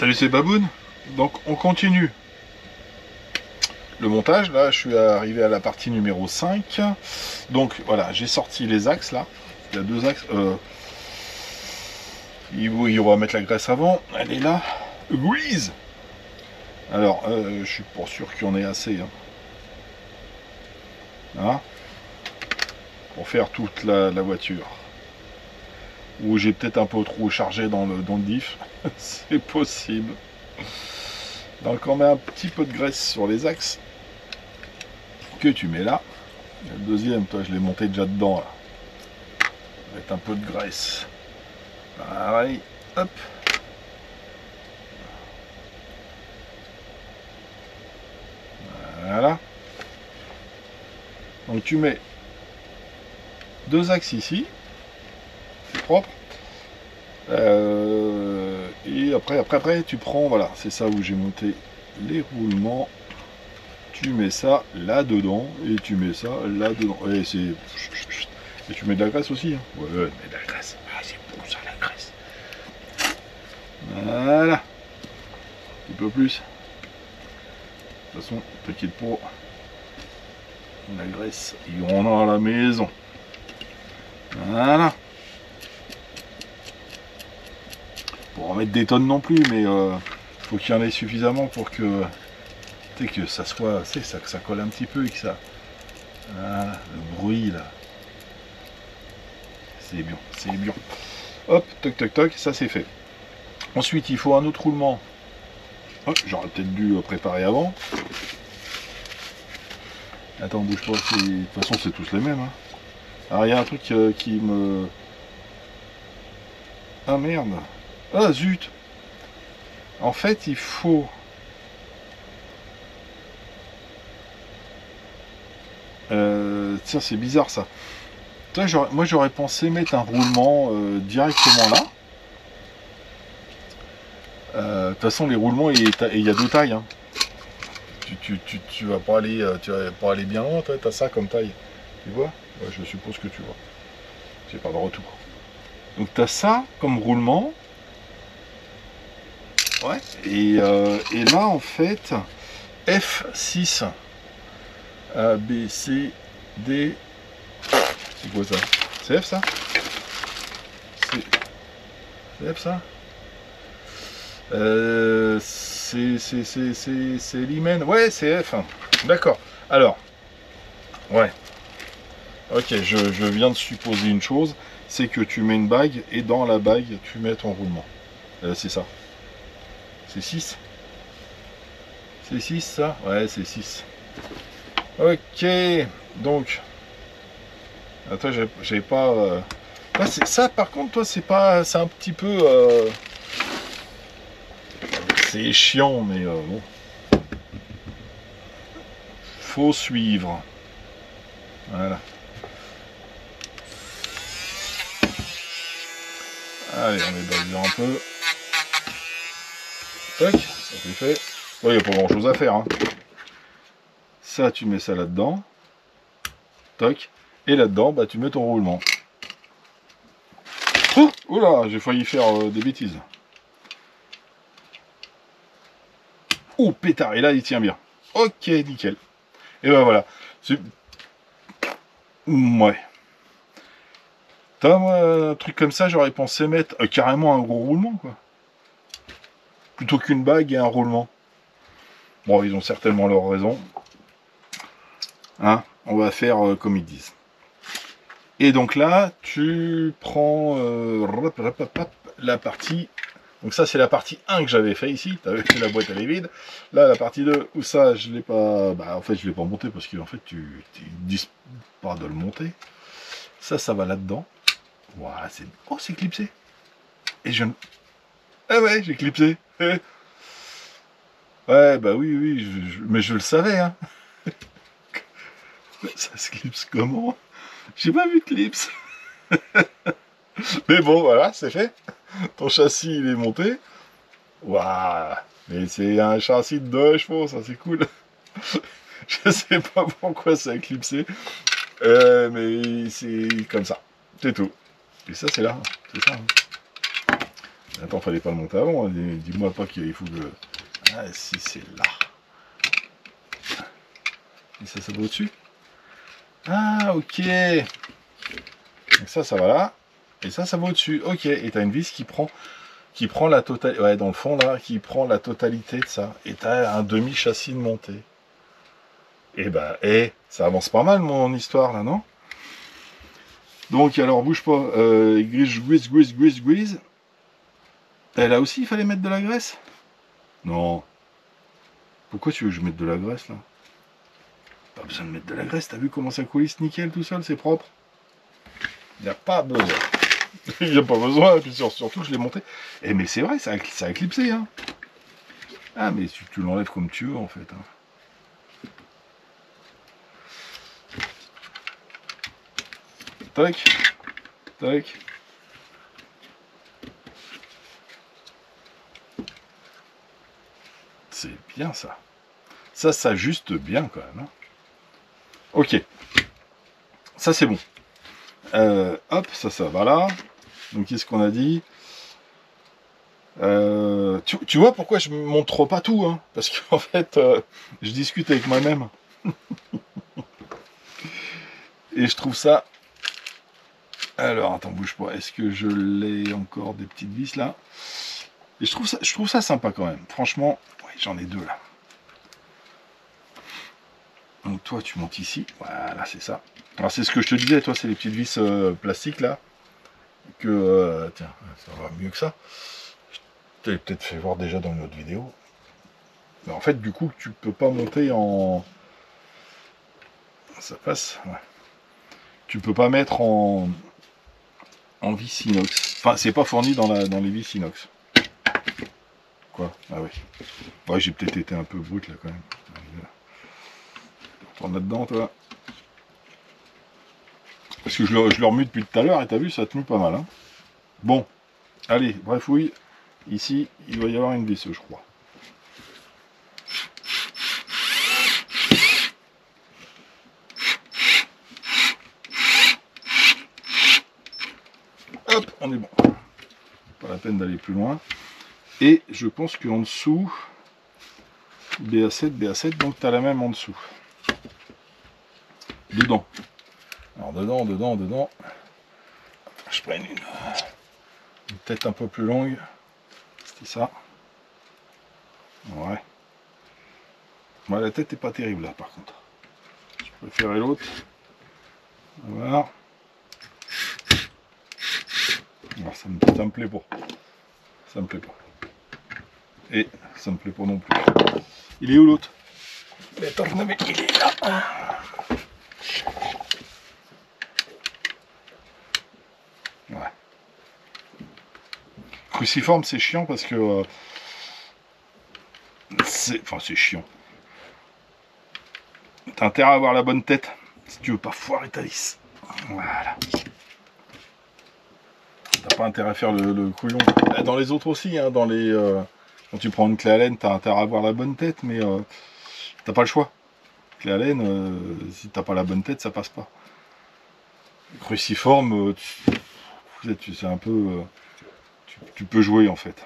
Salut, c'est Baboun. Donc on continue le montage. Là je suis arrivé à la partie numéro 5. Donc voilà, j'ai sorti les axes là. Il y a deux axes. On va mettre la graisse avant. Elle est là. Grease. Alors je suis pas sûr qu'il y en ait assez. Hein, pour faire toute la voiture. Ou j'ai peut-être un peu trop chargé dans le diff. C'est possible. Donc on met un petit peu de graisse sur les axes que tu mets là. Et le deuxième, toi je l'ai monté déjà dedans là. Mettre un peu de graisse. Pareil, hop. Voilà. Donc tu mets deux axes ici. C'est propre. Et après tu prends, voilà, c'est ça où j'ai monté les roulements. Tu mets ça là dedans et tu mets ça là dedans. Et c'est, et tu mets de la graisse aussi. Hein. Ouais, mets de la graisse. Ah, c'est bon ça, la graisse. Voilà. Un peu plus. De toute façon, t'inquiète pas. La graisse, il y en a à la maison. Voilà. Pour en mettre des tonnes non plus, mais faut qu'il y en ait suffisamment pour que ça soit, que ça colle un petit peu et que ça. Voilà, le bruit là. C'est bien, c'est bien. Hop, toc toc toc, ça c'est fait. Ensuite, il faut un autre roulement. Oh, j'aurais peut-être dû préparer avant. Attends, bouge pas, de toute façon c'est tous les mêmes. Hein. Alors il y a un truc qui me... Ah merde. Ah zut. En fait, il faut... Tiens, c'est bizarre ça. Moi j'aurais pensé mettre un roulement directement là. De toute façon, les roulements, il y a deux tailles. Hein. Tu vas pas aller bien loin, t'as ça comme taille. Tu vois? Ouais, je suppose que tu vois. J'ai pas de retour. Donc tu as ça comme roulement. Ouais. Et là en fait, F6. A, B, C, D. C'est quoi ça? C'est F ça? C'est F ça? C'est l'hymen. Ouais, c'est F. D'accord. Alors, ouais. Ok, je viens de supposer une chose, c'est que tu mets une bague et dans la bague, tu mets ton roulement. C'est ça. C'est 6. C'est 6 ça? Ouais, c'est 6. Ok, donc. Attends, j'ai pas. Ouais, ça, par contre, toi, c'est pas. C'est un petit peu. C'est chiant, mais bon. Faut suivre. Voilà. Allez, on est basé un peu. Tac, ça c'est fait. Il n'y a pas grand chose à faire. Hein. Ça, tu mets ça là-dedans. Toc. Et là-dedans, bah, tu mets ton roulement. Oh, oula, j'ai failli faire des bêtises. Oh, pétard. Et là, il tient bien. Ok, nickel. Et ben voilà. Ouais. Un truc comme ça, j'aurais pensé mettre carrément un gros roulement, quoi. Plutôt qu'une bague et un roulement. Bon, ils ont certainement leur raison. Hein, on va faire comme ils disent. Et donc là, tu prends la partie... Donc ça, c'est la partie 1 que j'avais fait ici. Tu avais fait la boîte, elle est vide. Là, la partie 2, où ça, je l'ai pas... Bah, en fait, je l'ai pas monté parce qu'en fait, tu dis pas de le monter. Ça va là-dedans. Voilà, c'est... Oh, c'est clipsé. Et je... Ah ouais, j'ai clipsé. Ouais, bah oui, mais je le savais, hein. Ça se clipse comment? J'ai pas vu de clips. Mais bon, voilà, c'est fait. Ton châssis, il est monté. Waouh. Mais c'est un châssis de 2 chevaux, ça c'est cool. Je sais pas pourquoi ça a éclipsé. Mais c'est comme ça. C'est tout. Et ça, c'est là. C'est ça. Hein. Attends, fallait pas le monter avant. Hein. Dis-moi pas qu'il faut que... Ah, si, c'est là. Et ça va au-dessus. Ah, ok. Donc ça va là. Et ça va au-dessus. Ok. Et t'as une vis qui prend la totalité. Ouais, dans le fond, là, qui prend la totalité de ça. Et t'as un demi-châssis de montée. Et bah, ça avance pas mal, mon histoire, là, non? Donc, alors, bouge pas. Grise. Et là aussi, il fallait mettre de la graisse? Non. Pourquoi tu veux que je mette de la graisse, là? Pas besoin de mettre de la graisse. T'as vu comment ça coulisse nickel tout seul? C'est propre. Il n'y a pas besoin. Il n'y a pas besoin. Et puis surtout, je l'ai monté. Et mais c'est vrai, ça a éclipsé, hein. Ah, mais tu l'enlèves comme tu veux, en fait. Hein. Tac. Tac. C'est bien, ça. Ça s'ajuste bien, quand même. Hein. Ok. Ça, c'est bon. Hop, ça va là. Donc, qu'est-ce qu'on a dit? Tu vois pourquoi je ne montre pas tout, hein? Parce qu'en fait, je discute avec moi-même. Et je trouve ça... Alors, attends, bouge pas. Est-ce que je l'ai encore des petites vis, là? Et je trouve ça sympa, quand même. Franchement, ouais, j'en ai deux, là. Donc, toi, tu montes ici. Voilà, c'est ça. Alors, c'est ce que je te disais, toi, c'est les petites vis plastiques, là. Que, tiens, ça va mieux que ça. Je t'avais peut-être fait voir déjà dans une autre vidéo. Mais en fait, du coup, tu peux pas monter en... Ça passe, ouais. Tu peux pas mettre en vis inox. Enfin, c'est pas fourni dans les vis inox. Quoi? Ah oui. Ouais, j'ai peut-être été un peu brut là quand même. Retourne là-dedans, toi. Parce que je le remue depuis tout à l'heure et t'as vu, ça a tenu pas mal. Hein. Bon, allez, bref, oui. Ici, il va y avoir une vis, je crois. Hop, on est bon. Pas la peine d'aller plus loin. Et je pense qu'en dessous, BA7, donc tu as la même en dessous. Dedans. Alors dedans. Je prends une tête un peu plus longue. C'était ça. Ouais. Moi, la tête est pas terrible là par contre. Je préférais l'autre. Voilà. Alors, ça me plaît pas. Ça me plaît pas. Et ça me plaît pas non plus. Il est où l'autre? Il est là. Ouais. Cruciforme, c'est chiant parce que c'est chiant. T'as intérêt à avoir la bonne tête si tu veux pas foirer ta vis. Voilà. T'as pas intérêt à faire le couillon. Dans les autres aussi, hein, quand tu prends une clé Allen, t'as intérêt à avoir la bonne tête, mais t'as pas le choix. Clé Allen, si t'as pas la bonne tête, ça passe pas. Cruciforme, c'est un peu... tu peux jouer en fait.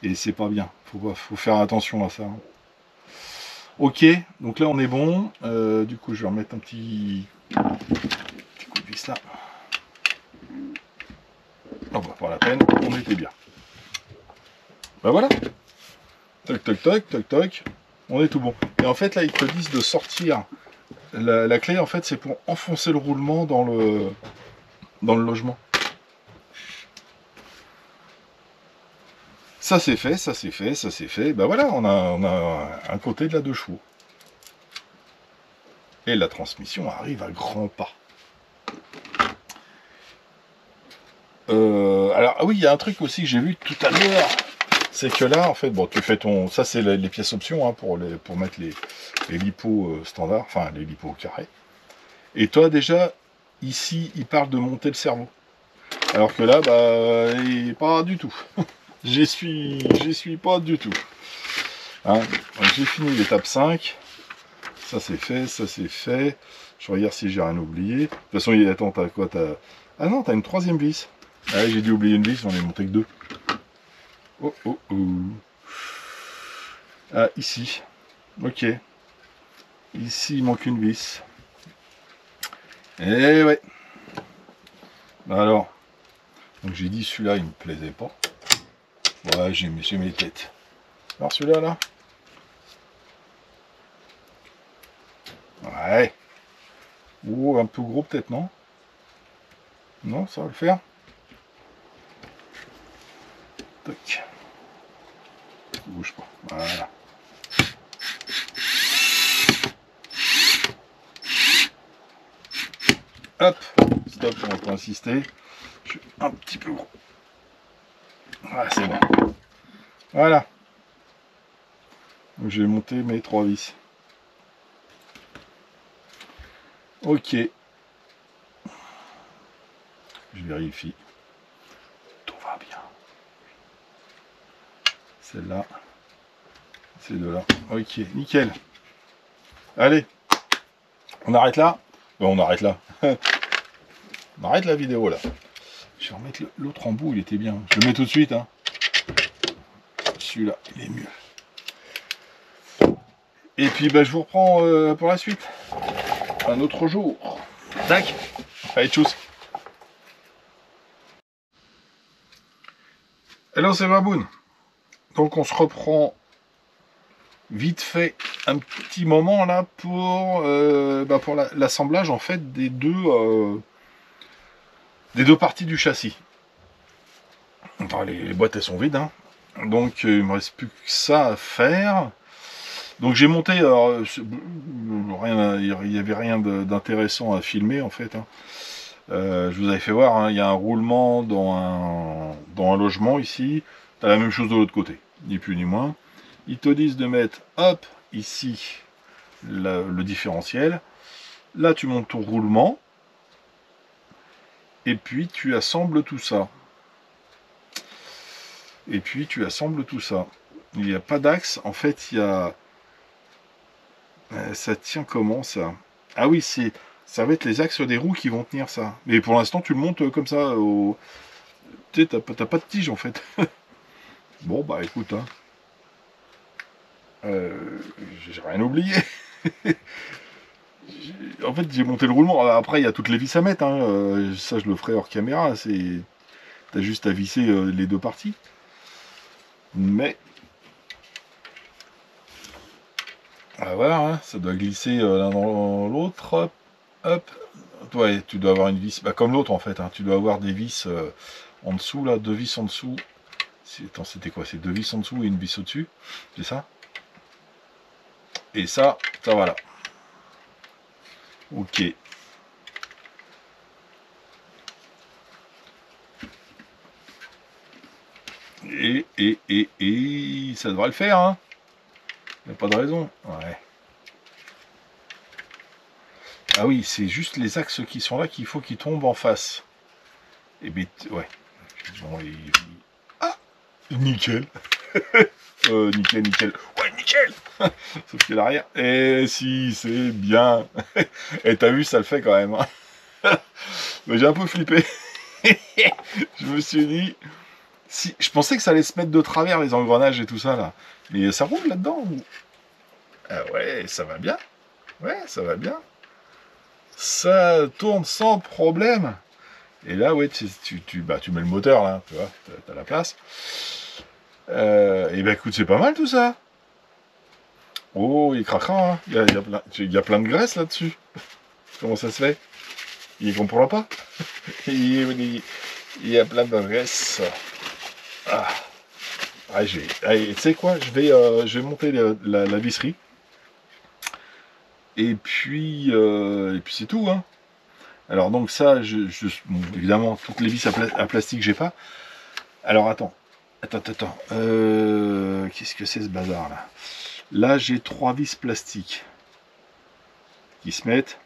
Et c'est pas bien. Faut faire attention à ça. Hein. Ok, donc là on est bon. Du coup je vais remettre un petit coup de vis là. Oh bah pas la peine, on était bien. Bah voilà. Toc. On est tout bon. Et en fait là ils te disent de sortir. La clé en fait c'est pour enfoncer le roulement dans le logement. Ça c'est fait. Bah voilà, on a un côté de la 2 chevaux. Et la transmission arrive à grands pas. Alors oui, il y a un truc aussi que j'ai vu tout à l'heure, c'est que là, en fait, bon, tu fais ça c'est les pièces options hein, pour mettre les lipos standards, enfin les lipos carrés. Et toi déjà, ici, il parle de monter le cerveau. Alors que là, bah, pas du tout. J'y suis pas du tout. Hein, j'ai fini l'étape 5. Ça c'est fait. Je regarde si j'ai rien oublié. De toute façon, attends, t'as quoi? Ah non, t'as une 3e vis. Ah, j'ai dû oublier une vis, j'en ai monté que 2. Oh oh oh. Ah, ici. Ok. Ici, il manque une vis. Eh ouais. Alors. Donc j'ai dit celui-là, il me plaisait pas. Ouais, j'ai mes têtes. Alors celui-là, là. Ouais. Oh, un peu gros peut-être, non? Non, ça va le faire. Tac. Bouge pas. Voilà. Hop. Stop, on va pas insister. Je suis un petit peu gros. Voilà, c'est bon. Voilà. Donc j'ai monté mes 3 vis. Ok. Je vérifie. Tout va bien. Celle-là. Ces deux-là. Ok, nickel. Allez. On arrête là. On arrête là. On arrête la vidéo là. Je vais remettre l'autre embout, il était bien. Je le mets tout de suite. Hein. Celui-là, il est mieux. Et puis bah, je vous reprends pour la suite. Un autre jour. Tac. Allez, tchuss. Hello, c'est Baboun. Donc on se reprend vite fait un petit moment là pour l'assemblage en fait des deux parties du châssis. Attends, les boîtes elles sont vides, hein. Donc il me reste plus que ça à faire. Donc j'ai monté, il n'y avait rien d'intéressant à filmer en fait. Hein. Je vous avais fait voir, hein, il y a un roulement dans un logement ici. T'as la même chose de l'autre côté, ni plus ni moins. Ils te disent de mettre, hop, ici, le différentiel. Là tu montes ton roulement. Et puis tu assembles tout ça. Il n'y a pas d'axe. En fait, il y a... ça tient comment ça? Ah oui, ça va être les axes des roues qui vont tenir ça. Mais pour l'instant, tu le montes comme ça. Tu sais, t'as pas de tige en fait. Bon, bah écoute, hein. J'ai rien oublié. En fait, j'ai monté le roulement. Après, il y a toutes les vis à mettre. Hein. Ça, je le ferai hors caméra. T'as juste à visser les deux parties. Mais ah, voilà, hein, ça doit glisser l'un dans l'autre. Hop, hop. Ouais, tu dois avoir une vis, bah, comme l'autre en fait. Hein, tu dois avoir des vis en dessous là, 2 vis en dessous. Attends, c'était quoi? C'est 2 vis en dessous et une vis au-dessus. C'est ça? Et ça voilà. Ok. Et ça devrait le faire, hein. Il n'y a pas de raison. Ouais. Ah oui, c'est juste les axes qui sont là qu'il faut qu'ils tombent en face. Et bien, ouais. Bon, ah, nickel. Nickel. Ouais, nickel. Sauf que l'arrière. Et si, c'est bien. Et t'as vu, ça le fait quand même. Hein. Mais j'ai un peu flippé. Je me suis dit, si, je pensais que ça allait se mettre de travers les engrenages et tout ça là. Mais ça roule là-dedans ou... Ah ouais, ça va bien. Ouais, ça va bien. Ça tourne sans problème. Et là, ouais, tu mets le moteur là, tu vois, t'as la place. Et ben écoute, c'est pas mal tout ça. Oh, il est craquant, hein. Il y a plein de graisse là-dessus. Comment ça se fait? Il comprend pas. Il y a plein de graisse. Ah. Allez, tu sais quoi? Je vais monter la visserie. Et puis c'est tout, hein. Alors donc ça, bon, évidemment, toutes les vis à plastique, j'ai pas. Alors attends. Qu'est-ce que c'est ce bazar là? Là, j'ai 3 vis plastiques qui se mettent.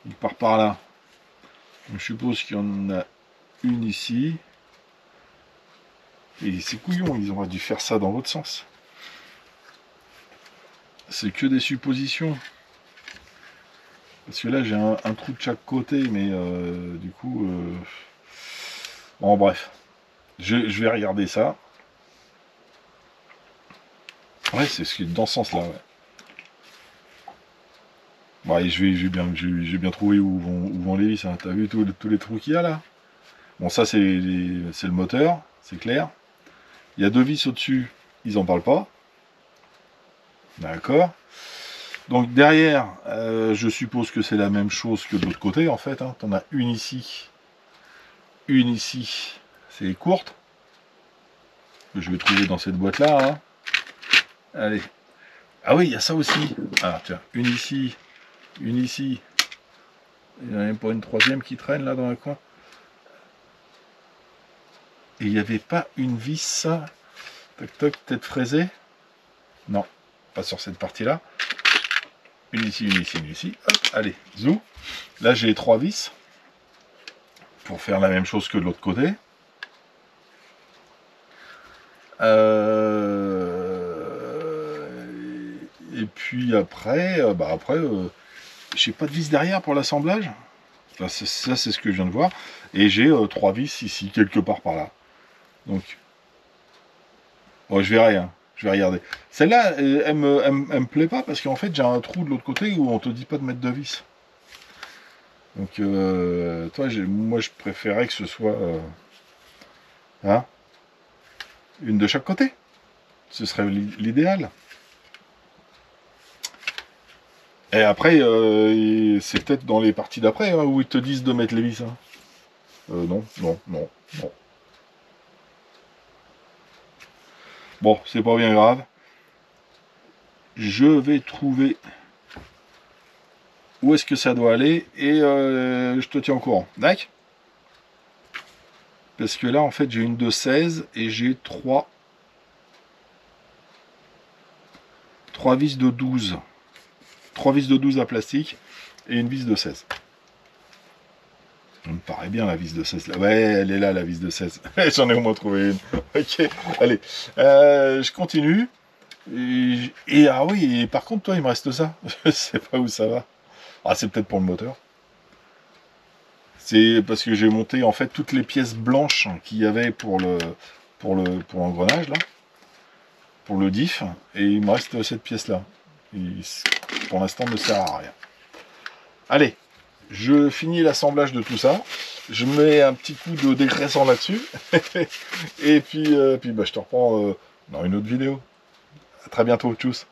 Il part par là. Donc, je suppose qu'il y en a une ici. Et c'est couillon, ils auraient dû faire ça dans l'autre sens. C'est que des suppositions. Parce que là, j'ai un trou de chaque côté, mais du coup... Bon, bref. Je vais regarder ça. Ouais, c'est ce qui est dans ce sens-là, ouais. Bon, allez, j'ai bien trouvé où vont les vis. Hein. T'as vu tous les trous qu'il y a là? Bon, ça, c'est le moteur, c'est clair. Il y a 2 vis au-dessus, ils en parlent pas. D'accord. Donc derrière, je suppose que c'est la même chose que de l'autre côté, en fait. Hein. T'en as une ici, c'est courte. Que je vais trouver dans cette boîte-là. Hein. Allez. Ah oui, il y a ça aussi. Ah, tiens, une ici. Il y en a même pas une troisième qui traîne là dans le coin. Et il n'y avait pas une vis, toc toc, peut-être fraisée? Non, pas sur cette partie-là. Une ici, une ici. Hop, allez, zou. Là, j'ai 3 vis pour faire la même chose que de l'autre côté. Et puis après, j'ai pas de vis derrière pour l'assemblage. Ça, c'est ce que je viens de voir. Et j'ai 3 vis ici, quelque part par là. Donc, bon, je verrai, hein. Je vais regarder. Celle-là, elle me plaît pas parce qu'en fait, j'ai un trou de l'autre côté où on te dit pas de mettre de vis. Donc, moi, je préférais que ce soit hein, une de chaque côté. Ce serait l'idéal. Et après, c'est peut-être dans les parties d'après hein, où ils te disent de mettre les vis. Hein. Non. Bon, c'est pas bien grave. Je vais trouver où est-ce que ça doit aller et je te tiens au courant. D'accord? Parce que là, en fait, j'ai une de 16 et j'ai 3 vis de 12. 3 vis de 12 à plastique et une vis de 16. Ça me paraît bien la vis de 16 là. Ouais, elle est là la vis de 16. J'en ai au moins trouvé une. Ok, allez. Je continue. Ah oui, et par contre, toi, il me reste ça. Je sais pas où ça va. Ah, c'est peut-être pour le moteur. C'est parce que j'ai monté en fait toutes les pièces blanches qu'il y avait pour l'engrenage là, pour le diff, et il me reste cette pièce là. Pour l'instant, ne sert à rien. Allez, je finis l'assemblage de tout ça. Je mets un petit coup de dégraissant là-dessus. Et puis, je te reprends dans une autre vidéo. À très bientôt, tchuss.